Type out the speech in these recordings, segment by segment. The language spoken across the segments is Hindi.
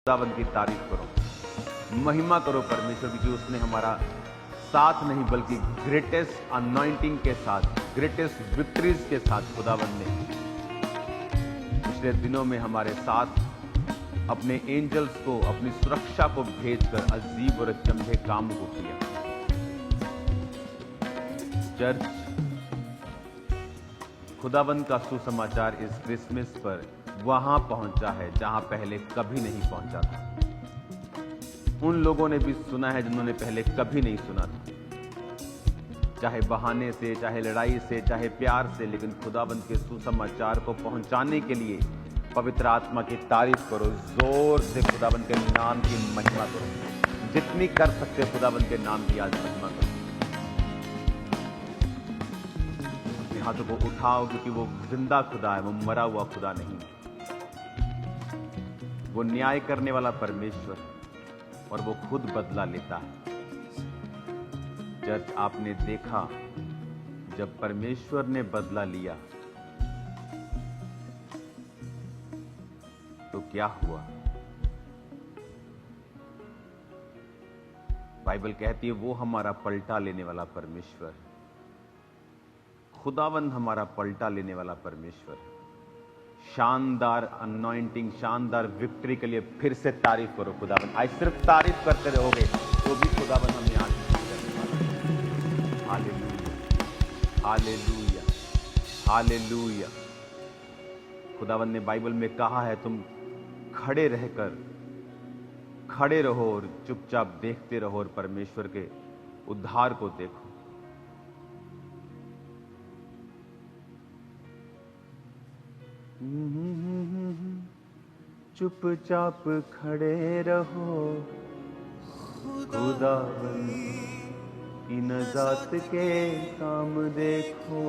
खुदावंद की तारीफ करो, महिमा करो परमेश्वर की, उसने हमारा साथ नहीं बल्कि ग्रेटेस्ट अनॉइंटिंग के साथ, ग्रेटेस्ट विक्ट्रीज के साथ खुदावंद ने पिछले दिनों में हमारे साथ अपने एंजल्स को, अपनी सुरक्षा को भेजकर अजीब और अचंभे काम को किया। चर्च, खुदावंद का सुसमाचार इस क्रिसमस पर वहां पहुंचा है जहां पहले कभी नहीं पहुंचा था। उन लोगों ने भी सुना है जिन्होंने पहले कभी नहीं सुना था, चाहे बहाने से, चाहे लड़ाई से, चाहे प्यार से, लेकिन खुदावंद के सुसमाचार को पहुंचाने के लिए पवित्र आत्मा की तारीफ करो, जोर से खुदावंद के नाम की महिमा करो, जितनी कर सकते खुदावंद के नाम की आज महिमा करो। अपने हाथों को उठाओ, क्योंकि वो जिंदा खुदा है, वो मरा हुआ खुदा नहीं है। वो न्याय करने वाला परमेश्वर है और वो खुद बदला लेता है। चर्च, आपने देखा जब परमेश्वर ने बदला लिया तो क्या हुआ? बाइबल कहती है वो हमारा पलटा लेने वाला परमेश्वर है। खुदावंद हमारा पलटा लेने वाला परमेश्वर है। शानदार अनॉइंटिंग, शानदार विक्ट्री के लिए फिर से तारीफ करो खुदावंद। आज सिर्फ तारीफ करते रहोगे तो भी खुदावंद हमें आज हालेलुया, हालेलुया, हालेलुया। खुदावंद ने बाइबल में कहा है तुम खड़े रहो और चुपचाप देखते रहो और परमेश्वर के उद्धार को देखो। चुपचाप खड़े रहो, खुदावंद की नजात के काम देखो।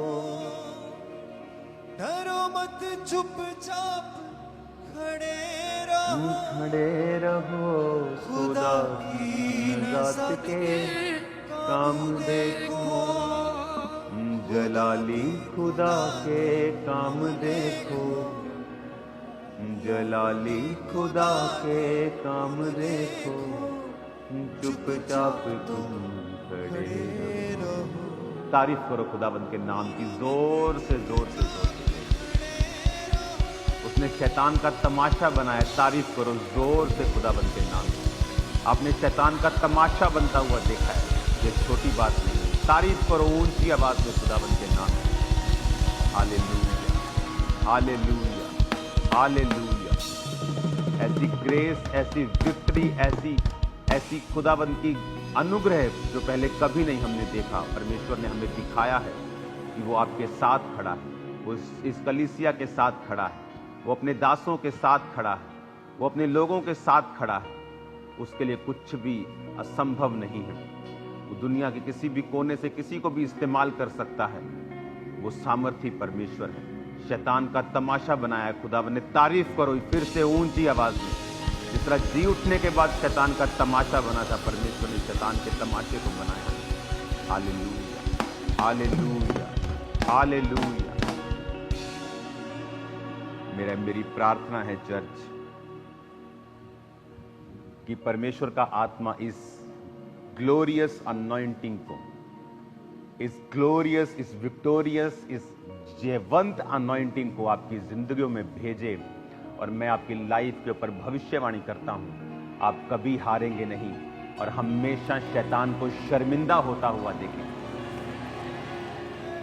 डरो मत, चुपचाप खड़े रहो, खुदा की नजात के काम देखो। जलाली खुदा के काम देखो, जलाली खुदा के काम देखो। चुपचाप तुम खड़े रहो। तारीफ करो खुदावंद के नाम की, जोर से जोर से जोर से। उसने शैतान का तमाशा बनाया, तारीफ करो जोर से खुदावंद के नाम की। आपने शैतान का तमाशा बनता हुआ देखा है, ये छोटी बात नहीं। तारीफ करो ऊंची आवाज में खुदावंद के नाम की। Hallelujah, hallelujah, hallelujah. ऐसी ग्रेस, ऐसी विक्ट्री, ऐसी खुदावंद की अनुग्रह जो पहले कभी नहीं हमने देखा। परमेश्वर ने हमें दिखाया है कि वो आपके साथ खड़ा है, वो इस कलीसिया के साथ खड़ा है, वो अपने दासों के साथ खड़ा है, वो अपने लोगों के साथ खड़ा है। उसके लिए कुछ भी असंभव नहीं है। वो दुनिया के किसी भी कोने से किसी को भी इस्तेमाल कर सकता है। वो सामर्थी परमेश्वर है। शैतान का तमाशा बनाया खुदावंद ने। तारीफ करो फिर से ऊंची आवाज में। जिस तरह जी उठने के बाद शैतान का तमाशा बना था, परमेश्वर ने शैतान के तमाशे को बनाया। Hallelujah, hallelujah, hallelujah. मेरी प्रार्थना है चर्च कि परमेश्वर का आत्मा इस ग्लोरियस अनॉइंटिंग को, इस ग्लोरियस, इस विक्टोरियस, इस जयवंत अनॉइंटिंग को आपकी जिंदगियों में भेजे। और मैं आपकी लाइफ के ऊपर भविष्यवाणी करता हूं, आप कभी हारेंगे नहीं और हमेशा शैतान को शर्मिंदा होता हुआ देखेंगे।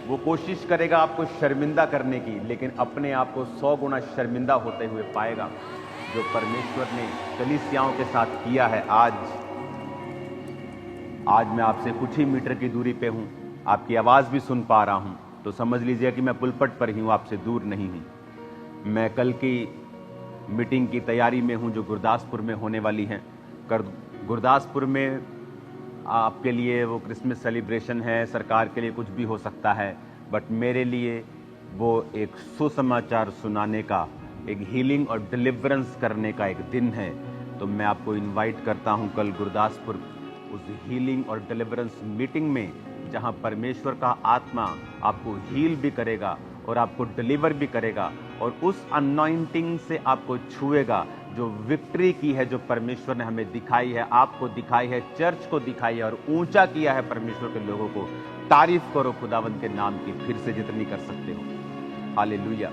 वो कोशिश करेगा आपको शर्मिंदा करने की, लेकिन अपने आप को 100 गुना शर्मिंदा होते हुए पाएगा। जो परमेश्वर ने कलीसियाओं के साथ किया है, आज मैं आपसे कुछ ही मीटर की दूरी पे हूं, आपकी आवाज भी सुन पा रहा हूं, तो समझ लीजिए कि मैं पुलपट पर ही हूं, आपसे दूर नहीं हूं। मैं कल की मीटिंग की तैयारी में हूं जो गुरदासपुर में होने वाली है। गुरदासपुर में आपके लिए वो क्रिसमस सेलिब्रेशन है, सरकार के लिए कुछ भी हो सकता है, बट मेरे लिए वो एक सुसमाचार सुनाने का, एक हीलिंग और डिलीवरेंस करने का एक दिन है। तो मैं आपको इनवाइट करता हूं कल गुरदासपुर उस हीलिंग और डिलीवरेंस मीटिंग में, जहां परमेश्वर का आत्मा आपको हील भी करेगा और आपको डिलीवर भी करेगा और उस अनॉइंटिंग से आपको छुएगा जो विक्ट्री की है, जो परमेश्वर ने हमें दिखाई है, आपको दिखाई है, चर्च को दिखाई है और ऊंचा किया है परमेश्वर के लोगों को, तारीफ करो खुदावंद के नाम की फिर से जितनी कर सकते हो। हालेलुया।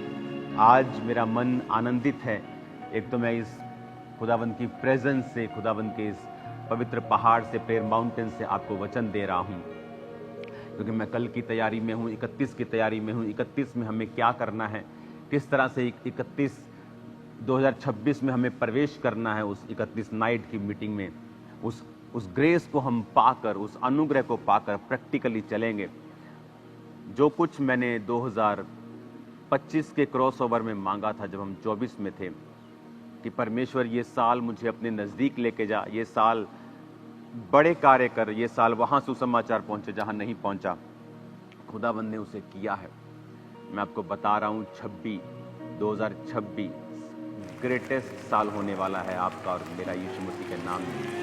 आज मेरा मन आनंदित है। एक तो मैं इस खुदावंद की प्रेजेंस से, खुदावंद के इस पवित्र पहाड़ से, प्रेयर माउंटेन से आपको वचन दे रहा हूं, क्योंकि मैं कल की तैयारी में हूं, 31 की तैयारी में हूं। 31 में हमें क्या करना है, किस तरह से 2026 में हमें प्रवेश करना है। उस 31 नाइट की मीटिंग में उस ग्रेस को हम पाकर, उस अनुग्रह को पाकर प्रैक्टिकली चलेंगे। जो कुछ मैंने 2025 के क्रॉसओवर में मांगा था, जब हम 24 में थे, कि परमेश्वर ये साल मुझे अपने नज़दीक लेके जा, ये साल बड़े कार्य कर, ये साल वहाँ सुसमाचार पहुँचे जहाँ नहीं पहुँचा, खुदावंद ने उसे किया है। मैं आपको बता रहा हूँ 2026 ग्रेटेस्ट साल होने वाला है आपका और मेरा, यीशु मसीह के नाम में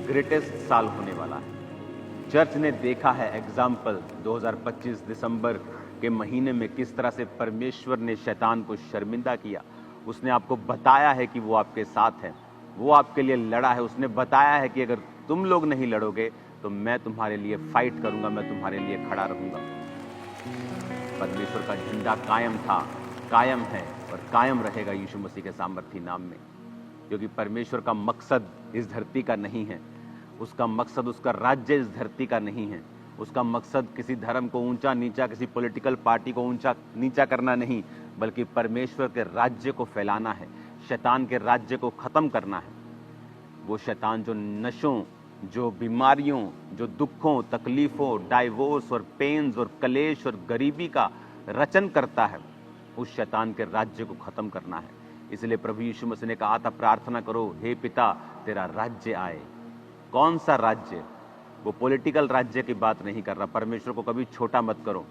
ग्रेटेस्ट साल होने वाला है। चर्च ने देखा है एग्जाम्पल 2025 दिसंबर के महीने में किस तरह से परमेश्वर ने शैतान को शर्मिंदा किया। उसने आपको बताया है कि वो आपके साथ है, वो आपके लिए लड़ा है। उसने बताया है कि अगर तुम लोग नहीं लड़ोगे तो मैं तुम्हारे लिए फाइट करूंगा, मैं तुम्हारे लिए खड़ा रहूंगा। परमेश्वर का झंडा कायम था, कायम है और कायम रहेगा यीशु मसीह के सामर्थी नाम में, क्योंकि परमेश्वर का मकसद इस धरती का नहीं है। उसका मकसद, उसका राज्य इस धरती का नहीं है। उसका मकसद किसी धर्म को ऊंचा नीचा, किसी पॉलिटिकल पार्टी को ऊंचा नीचा करना नहीं, बल्कि परमेश्वर के राज्य को फैलाना है, शैतान के राज्य को खत्म करना है। वो शैतान जो नशों, जो बीमारियों, जो दुखों, तकलीफों, डाइवोर्स और पेन्स और कलेश और गरीबी का रचन करता है, उस शैतान के राज्य को खत्म करना है। इसलिए प्रभु यीशु मसीह ने कहा था, प्रार्थना करो, हे पिता तेरा राज्य आए। कौन सा राज्य? वो पॉलिटिकल राज्य की बात नहीं कर रहा। परमेश्वर को कभी छोटा मत करो।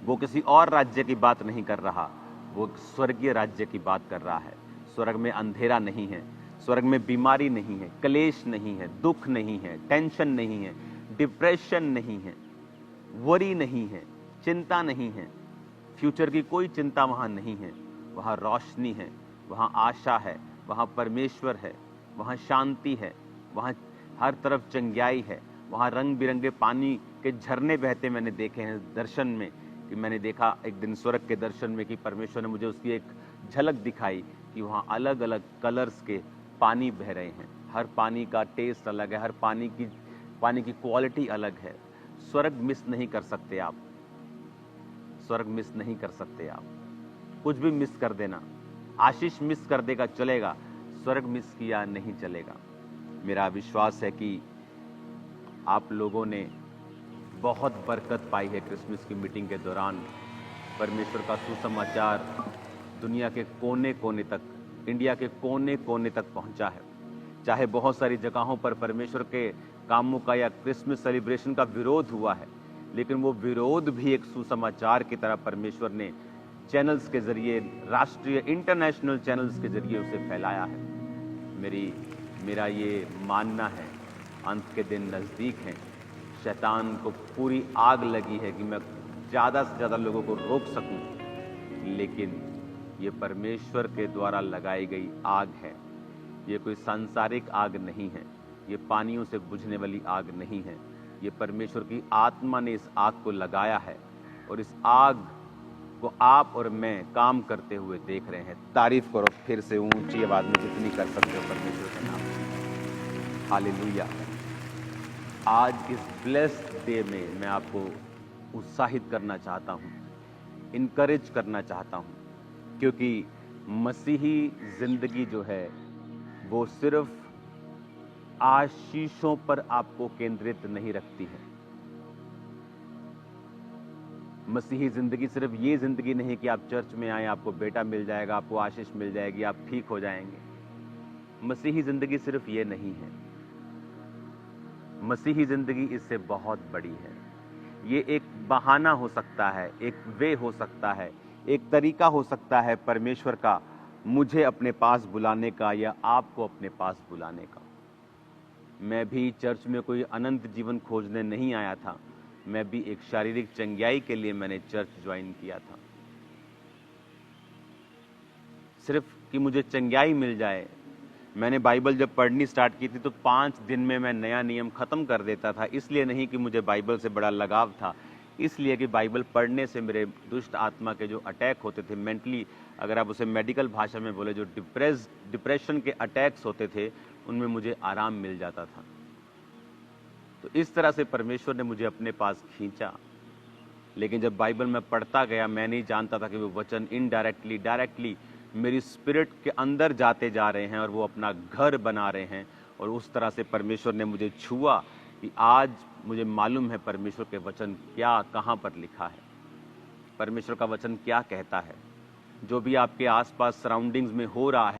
वो किसी और राज्य की बात नहीं कर रहा, वो स्वर्गीय राज्य की बात कर रहा है। स्वर्ग में अंधेरा नहीं है, स्वर्ग में बीमारी नहीं है, क्लेश नहीं है, दुख नहीं है, टेंशन नहीं है, डिप्रेशन नहीं है, वरी नहीं है, चिंता नहीं है, फ्यूचर की कोई चिंता वहाँ नहीं है। वहाँ रोशनी है, वहाँ आशा है, वहाँ परमेश्वर है, वहाँ शांति है, वहाँ हर तरफ चंगाई है, वहाँ रंग बिरंगे पानी के झरने बहते मैंने देखे हैं दर्शन में। कि मैंने देखा एक दिन स्वर्ग के दर्शन में कि परमेश्वर ने मुझे उसकी एक झलक दिखाई कि वहाँ अलग अलग कलर्स के पानी बह रहे हैं। हर पानी का टेस्ट अलग है, हर पानी की क्वालिटी अलग है। स्वर्ग मिस नहीं कर सकते आप, स्वर्ग मिस नहीं कर सकते आप। कुछ भी मिस कर देना, आशीष मिस कर देगा चलेगा, स्वर्ग मिस किया नहीं चलेगा। मेरा विश्वास है कि आप लोगों ने बहुत बरकत पाई है क्रिसमस की मीटिंग के दौरान। परमेश्वर का सुसमाचार दुनिया के कोने कोने तक, इंडिया के कोने कोने तक पहुंचा है। चाहे बहुत सारी जगहों पर परमेश्वर के कामों का या क्रिसमस सेलिब्रेशन का विरोध हुआ है, लेकिन वो विरोध भी एक सुसमाचार की तरह परमेश्वर ने चैनल्स के जरिए, राष्ट्रीय इंटरनेशनल चैनल्स के जरिए उसे फैलाया है। मेरा ये मानना है, अंत के दिन नज़दीक हैं। शैतान को पूरी आग लगी है कि मैं ज़्यादा से ज़्यादा लोगों को रोक सकूं, लेकिन ये परमेश्वर के द्वारा लगाई गई आग है। ये कोई सांसारिक आग नहीं है, ये पानियों से बुझने वाली आग नहीं है। ये परमेश्वर की आत्मा ने इस आग को लगाया है और इस आग को आप और मैं काम करते हुए देख रहे हैं। तारीफ करो फिर से ऊंची आवाज में जितनी कर सकते हो परमेश्वर के नाम में। हालेलुया। आज इस ब्लेस्ड डे में मैं आपको उत्साहित करना चाहता हूँ, इनकरेज करना चाहता हूँ, क्योंकि मसीही जिंदगी जो है वो सिर्फ आशीषों पर आपको केंद्रित नहीं रखती है। मसीही जिंदगी सिर्फ ये जिंदगी नहीं कि आप चर्च में आए, आपको बेटा मिल जाएगा, आपको आशीष मिल जाएगी, आप ठीक हो जाएंगे। मसीही जिंदगी सिर्फ ये नहीं है। मसीही जिंदगी इससे बहुत बड़ी है। ये एक बहाना हो सकता है, एक वे हो सकता है, एक तरीका हो सकता है परमेश्वर का मुझे अपने पास बुलाने का या आपको अपने पास बुलाने का। मैं भी चर्च में कोई अनंत जीवन खोजने नहीं आया था, मैं भी एक शारीरिक चंगाई के लिए मैंने चर्च ज्वाइन किया था। सिर्फ कि मुझे चंगाई मिल जाए। मैंने बाइबल जब पढ़नी स्टार्ट की थी तो 5 दिन में मैं नया नियम ख़त्म कर देता था। इसलिए नहीं कि मुझे बाइबल से बड़ा लगाव था, इसलिए कि बाइबल पढ़ने से मेरे दुष्ट आत्मा के जो अटैक होते थे मेंटली, अगर आप उसे मेडिकल भाषा में बोले, जो डिप्रेशन के अटैक्स होते थे, उनमें मुझे आराम मिल जाता था। तो इस तरह से परमेश्वर ने मुझे अपने पास खींचा। लेकिन जब बाइबल में पढ़ता गया, मैं नहीं जानता था कि वो वचन इनडायरेक्टली डायरेक्टली मेरी स्पिरिट के अंदर जाते जा रहे हैं और वो अपना घर बना रहे हैं। और उस तरह से परमेश्वर ने मुझे छुआ कि आज मुझे मालूम है परमेश्वर के वचन क्या, कहाँ पर लिखा है, परमेश्वर का वचन क्या कहता है। जो भी आपके आसपास सराउंडिंग्स में हो रहा है,